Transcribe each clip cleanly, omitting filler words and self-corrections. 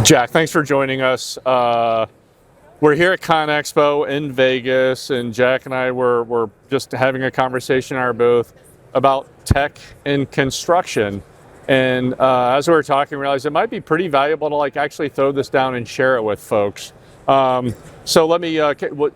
Jack, thanks for joining us. We're here at ConExpo in Vegas, and Jack and I were just having a conversation in our booth about tech and construction. And as we were talking, we realized it might be pretty valuable to actually throw this down and share it with folks. So let me,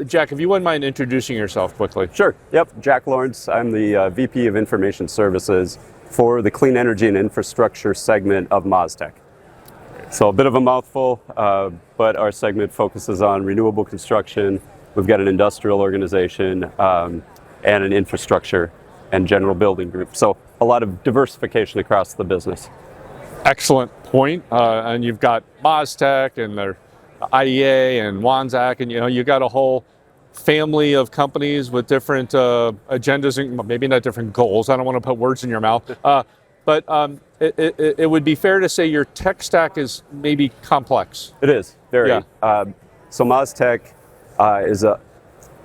Jack, if you wouldn't mind introducing yourself quickly. Sure. Yep. Jack Lawrence. I'm the VP of Information Services for the Clean Energy and Infrastructure segment of MasTec. So a bit of a mouthful, but our segment focuses on renewable construction. We've got an industrial organization and an infrastructure and general building group. So a lot of diversification across the business. Excellent point. And you've got MasTec and their IEA and Wanzak, and you've got a whole family of companies with different agendas, and maybe not different goals. I don't want to put words in your mouth. But it would be fair to say your tech stack is maybe complex. It is, very. Yeah. So MasTec is a,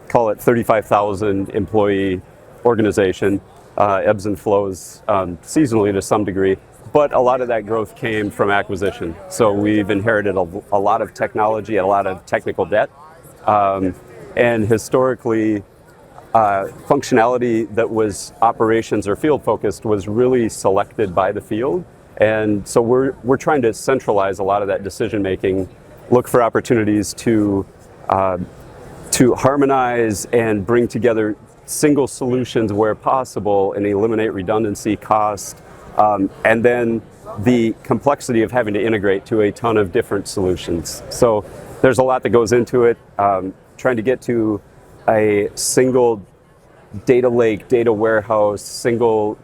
call it 35,000 employee organization, ebbs and flows seasonally to some degree, but a lot of that growth came from acquisition. So we've inherited a lot of technology, a lot of technical debt, and historically, functionality that was operations or field focused was really selected by the field. And so we're trying to centralize a lot of that decision making, look for opportunities to harmonize and bring together single solutions where possible and eliminate redundancy, cost, and then the complexity of having to integrate to a ton of different solutions. So there's a lot that goes into it, trying to get to a single data lake, data warehouse, single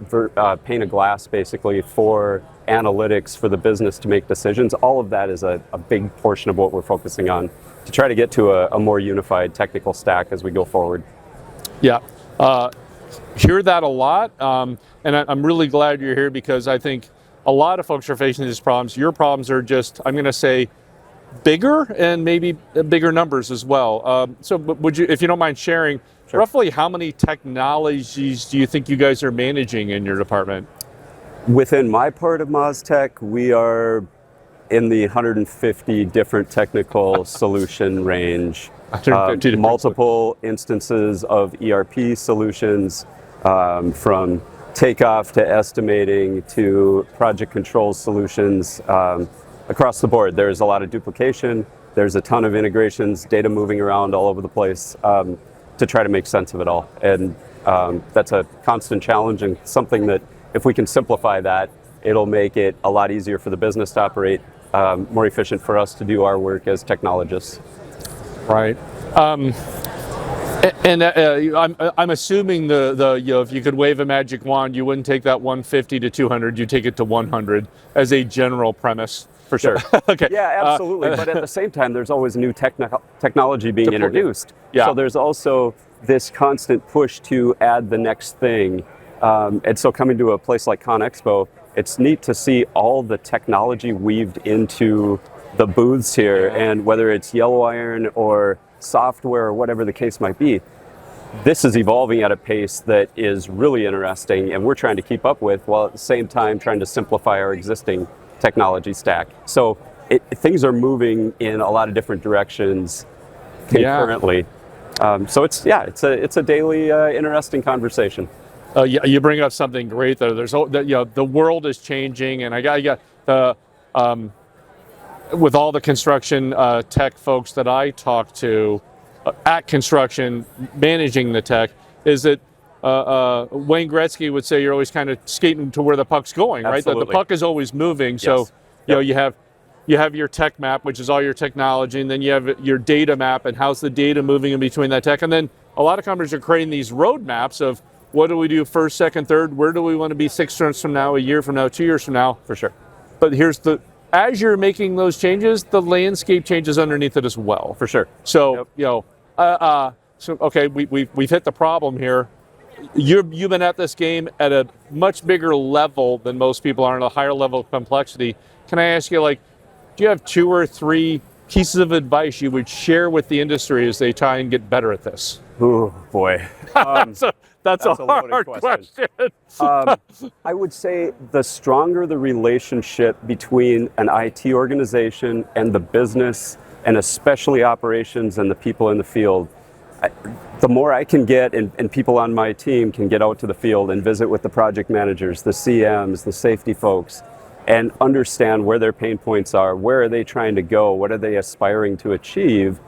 pane of glass basically for analytics for the business to make decisions. All of that is a big portion of what we're focusing on to try to get to a more unified technical stack as we go forward. Yeah, hear that a lot, and I'm really glad you're here because I think a lot of folks are facing these problems. Your problems are just, I'm going to say, bigger and maybe bigger numbers as well. So would you, if you don't mind sharing, sure, roughly how many technologies do you think you guys are managing in your department? Within my part of MasTec, we are in the 150 different technical solution range. Multiple instances of ERP solutions, from takeoff to estimating to project control solutions. Across the board, there's a lot of duplication, there's a ton of integrations, data moving around all over the place to try to make sense of it all. And that's a constant challenge and something that if we can simplify that, it'll make it a lot easier for the business to operate, more efficient for us to do our work as technologists. Right. And I'm assuming if you could wave a magic wand, you wouldn't take that 150 to 200, you take it to 100 as a general premise. For sure. Okay. Yeah, absolutely. But at the same time, there's always new technology being introduced. Yeah. So there's also this constant push to add the next thing. And so coming to a place like ConExpo, it's neat to see all the technology weaved into the booths here, and whether it's yellow iron or software or whatever the case might be, this is evolving at a pace that is really interesting, and we're trying to keep up with, while at the same time trying to simplify our existing technology stack. So things are moving in a lot of different directions concurrently. Yeah. So it's a daily interesting conversation. You bring up something great though. There's the world is changing, and I got the with all the construction tech folks that I talk to at construction managing the tech, is that Wayne Gretzky would say you're always kind of skating to where the puck's going, right? The puck is always moving. So you have your tech map, which is all your technology, and then you have your data map, and how's the data moving in between that tech. And then a lot of companies are creating these roadmaps of what do we do first, second, third, where do we want to be 6 months from now, a year from now, 2 years from now. For sure. But as you're making those changes, the landscape changes underneath it as well. For sure. So, okay, we've hit the problem here. You've been at this game at a much bigger level than most people are, on a higher level of complexity. Can I ask you, do you have 2 or 3 pieces of advice you would share with the industry as they try and get better at this? Oh boy. So That's a hard question. I would say the stronger the relationship between an IT organization and the business, and especially operations and the people in the field, the more I can get, and people on my team can get out to the field and visit with the project managers, the CMs, the safety folks, and understand where their pain points are, where are they trying to go, what are they aspiring to achieve,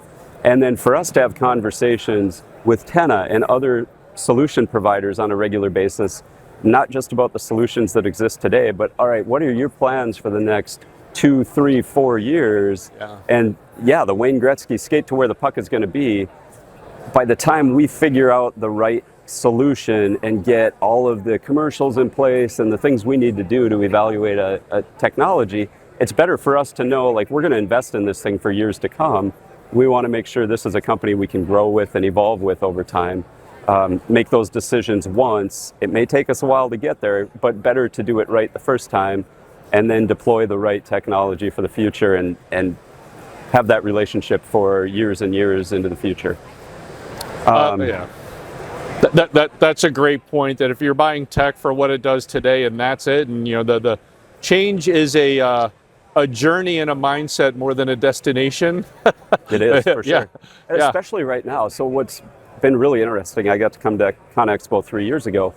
and then for us to have conversations with Tenna and other solution providers on a regular basis, not just about the solutions that exist today, but all right, what are your plans for the next 2, 3, 4 years? And the Wayne Gretzky skate to where the puck is going to be. By the time we figure out the right solution and get all of the commercials in place and the things we need to do to evaluate a technology, it's better for us to know, like, we're going to invest in this thing for years to come. We want to make sure this is a company we can grow with and evolve with over time. Make those decisions once. It may take us a while to get there, but better to do it right the first time and then deploy the right technology for the future and have that relationship for years and years into the future. That's a great point, that if you're buying tech for what it does today and that's it, and the change is a journey and a mindset more than a destination. It is, for sure. And especially right now. So what's been really interesting, I got to come to ConExpo 3 years ago,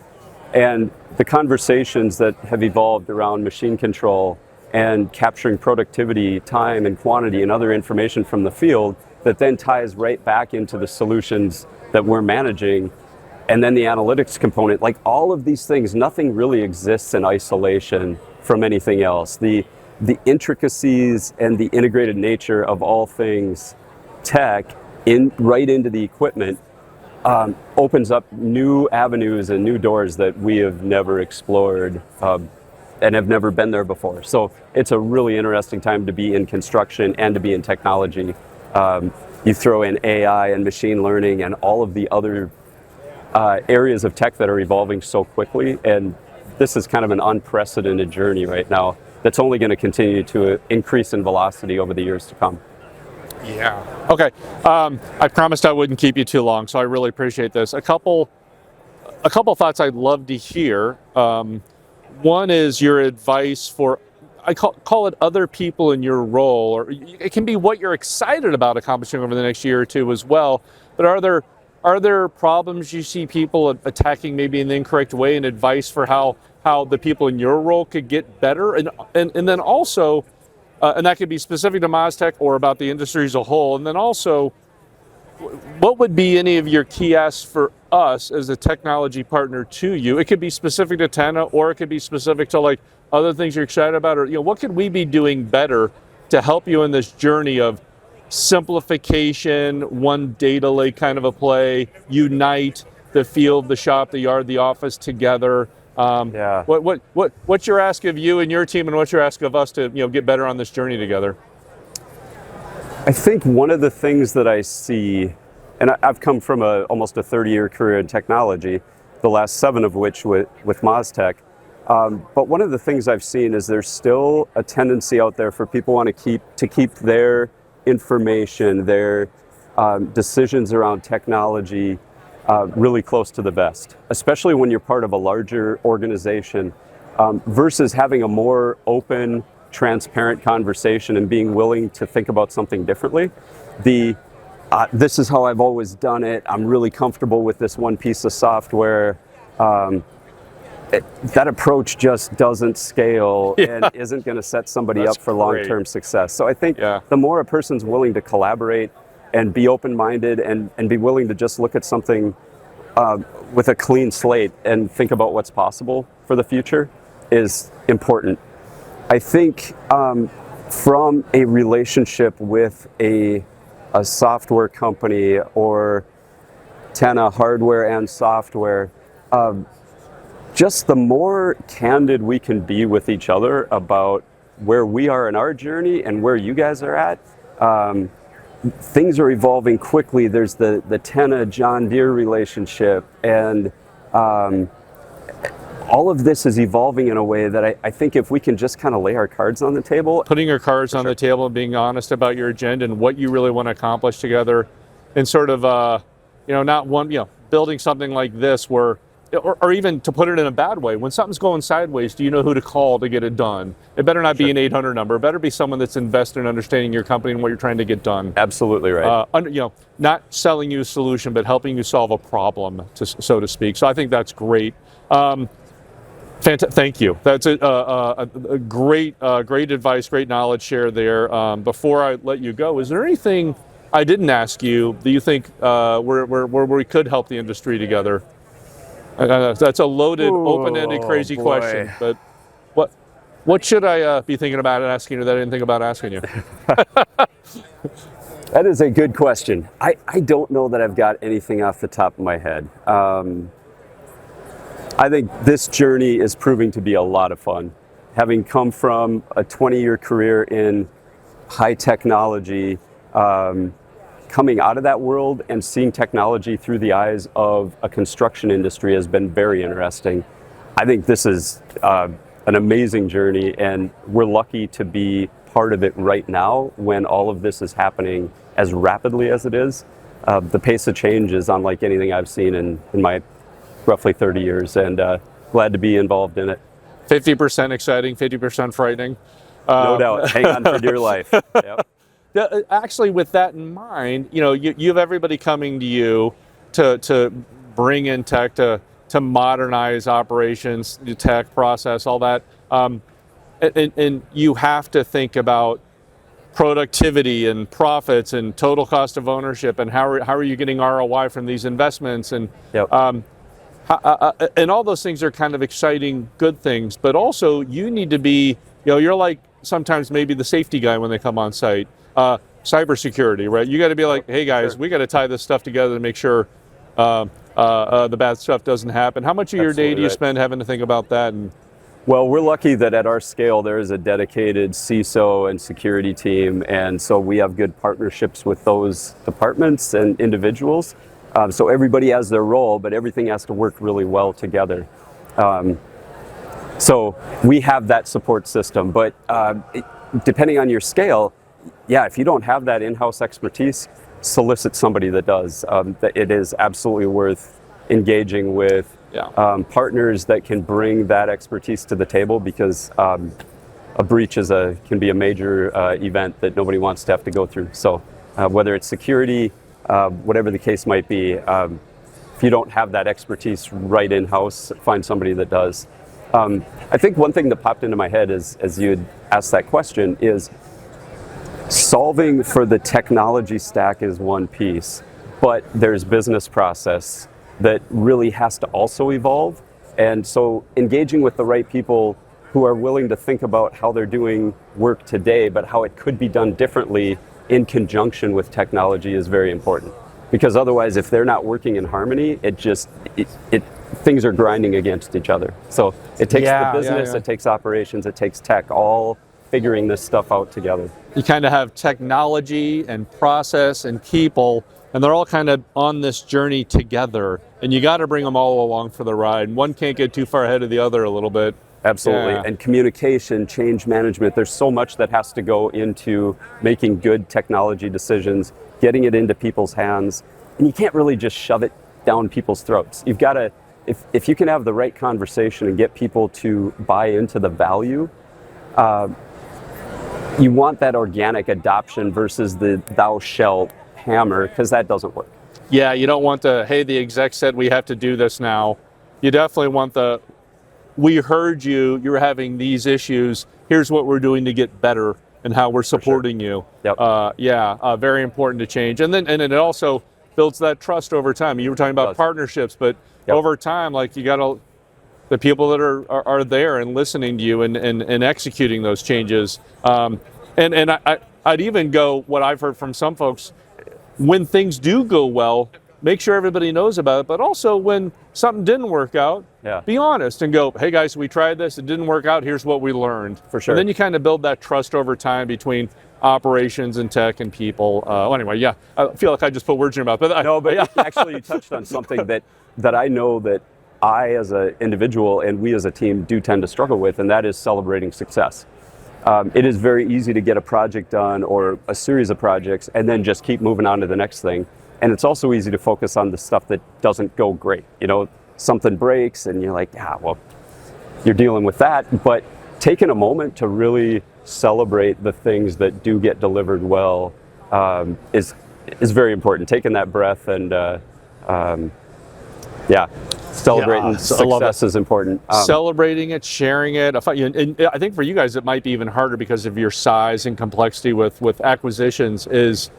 and the conversations that have evolved around machine control and capturing productivity, time and quantity and other information from the field that then ties right back into the solutions that we're managing. And then the analytics component, like all of these things, nothing really exists in isolation from anything else. The intricacies and the integrated nature of all things tech right into the equipment opens up new avenues and new doors that we have never explored and have never been there before. So it's a really interesting time to be in construction and to be in technology. You throw in AI and machine learning and all of the other areas of tech that are evolving so quickly, and this is kind of an unprecedented journey right now that's only going to continue to increase in velocity over the years to come. Yeah. Okay. I promised I wouldn't keep you too long, so I really appreciate this. A couple thoughts I'd love to hear. One is your advice for, I call it other people in your role, or it can be what you're excited about accomplishing over the next year or two as well. But are there problems you see people attacking maybe in the incorrect way, and advice for how the people in your role could get better? And then also, and that could be specific to MasTec or about the industry as a whole. And then also, what would be any of your key asks for us as a technology partner to you? It could be specific to Tenna, or it could be specific to like other things you're excited about, or what could we be doing better to help you in this journey of simplification, one data lake kind of a play, unite the field, the shop, the yard, the office together. What's your ask of you and your team, and what's your ask of us to get better on this journey together? I think one of the things that I see, and I've come from almost a 30-year career in technology, the last 7 of which with MasTec. But one of the things I've seen is there's still a tendency out there for people to keep their information, their decisions around technology really close to the vest, especially when you're part of a larger organization, versus having a more open, transparent conversation and being willing to think about something differently. This is how I've always done it. I'm really comfortable with this one piece of software. That approach just doesn't scale and isn't going to set somebody up for long-term success. So I think the more a person's willing to collaborate and be open-minded and be willing to just look at something with a clean slate and think about what's possible for the future is important. I think from a relationship with a software company or Tenna hardware and software, just the more candid we can be with each other about where we are in our journey and where you guys are at. Things are evolving quickly. There's the Tenna John Deere relationship, and all of this is evolving in a way that I think if we can just kind of lay our cards on the table. Putting your cards on the table and being honest about your agenda and what you really want to accomplish together, and sort of, not one, building something like this where or even to put it in a bad way, when something's going sideways, do you know who to call to get it done? It better not be an 800 number. It better be someone that's invested in understanding your company and what you're trying to get done. Absolutely right. Not selling you a solution, but helping you solve a problem, so to speak. So I think that's great. Thank you. That's a great advice, great knowledge share there. Before I let you go, is there anything I didn't ask you that you think where we could help the industry together? That's a loaded, open-ended, crazy question. But what should I be thinking about asking you that I didn't think about asking you? That is a good question. I don't know that I've got anything off the top of my head. I think this journey is proving to be a lot of fun. Having come from a 20-year career in high technology, coming out of that world and seeing technology through the eyes of a construction industry has been very interesting. I think this is an amazing journey, and we're lucky to be part of it right now when all of this is happening as rapidly as it is. The pace of change is unlike anything I've seen in my roughly 30 years, and glad to be involved in it. 50% exciting, 50% frightening. No doubt. Hang on for dear life. Yep. Actually, with that in mind, you have everybody coming to you to bring in tech, to modernize operations, the tech process, all that. And you have to think about productivity and profits and total cost of ownership and how are you getting ROI from these investments, and yep. And all those things are kind of exciting, good things. But also, you need to be, you're like sometimes maybe the safety guy when they come on site. Cybersecurity, right? You got to be like, hey guys, we got to tie this stuff together to make sure the bad stuff doesn't happen. How much of your day do you spend having to think about that? Well, we're lucky that at our scale there is a dedicated CISO and security team, and so we have good partnerships with those departments and individuals. So everybody has their role, but everything has to work really well together. So we have that support system, but depending on your scale, yeah, if you don't have that in-house expertise, solicit somebody that does. It is absolutely worth engaging with partners that can bring that expertise to the table, because a breach can be a major event that nobody wants to have to go through. So whether it's security, whatever the case might be, if you don't have that expertise right in-house, find somebody that does. I think one thing that popped into my head as you had asked that question is solving for the technology stack is one piece, but there's business process that really has to also evolve. And so engaging with the right people who are willing to think about how they're doing work today, but how it could be done differently in conjunction with technology is very important. Because otherwise, if they're not working in harmony, things are grinding against each other. So it takes the business, it takes operations, it takes tech, all figuring this stuff out together. You kind of have technology and process and people, and they're all kind of on this journey together, and you got to bring them all along for the ride. One can't get too far ahead of the other a little bit. Absolutely. Yeah. And communication, change management, there's so much that has to go into making good technology decisions, getting it into people's hands, and you can't really just shove it down people's throats. You've got to, if you can have the right conversation and get people to buy into the value, you want that organic adoption versus the thou shalt hammer, because that doesn't work. Yeah, you don't want the exec said we have to do this now. You definitely want we heard you're having these issues, here's what we're doing to get better and how we're supporting you. Yep. Very important to change. And then it also builds that trust over time. You were talking about partnerships, but over time, like you got the people that are there and listening to you and executing those changes. And I'd even go, what I've heard from some folks, when things do go well, make sure everybody knows about it, but also when something didn't work out, be honest and go, hey guys, we tried this, it didn't work out, here's what we learned. For sure. And then you kind of build that trust over time between operations and tech and people. Anyway, I feel like I just put words in your mouth. But Actually you touched on something that I know that I as an individual and we as a team do tend to struggle with, and that is celebrating success. It is very easy to get a project done or a series of projects and then just keep moving on to the next thing. And it's also easy to focus on the stuff that doesn't go great. something breaks and you're like, yeah, well, you're dealing with that. But taking a moment to really celebrate the things that do get delivered well is very important. Taking that breath and celebrating success is important. Celebrating it, sharing it. And I think for you guys it might be even harder because of your size and complexity with acquisitions is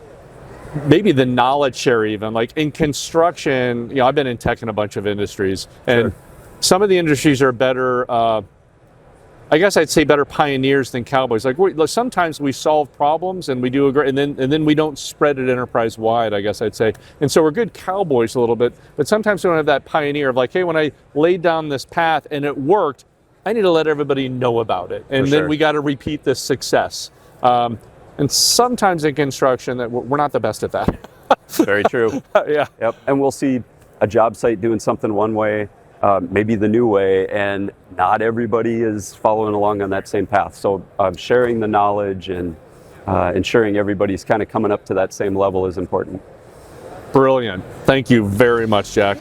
maybe the knowledge share. Even like in construction, I've been in tech in a bunch of industries, and some of the industries are better, I guess I'd say better pioneers than cowboys. Like sometimes we solve problems and we do a great, and then we don't spread it enterprise wide, I guess I'd say. And so we're good cowboys a little bit, but sometimes we don't have that pioneer of like, hey, when I laid down this path and it worked, I need to let everybody know about it. And then we got to repeat this success. And sometimes in construction that we're not the best at that. Very true. Yeah. Yep. And we'll see a job site doing something one way, maybe the new way, and not everybody is following along on that same path. So sharing the knowledge and ensuring everybody's kind of coming up to that same level is important. Brilliant. Thank you very much, Jack.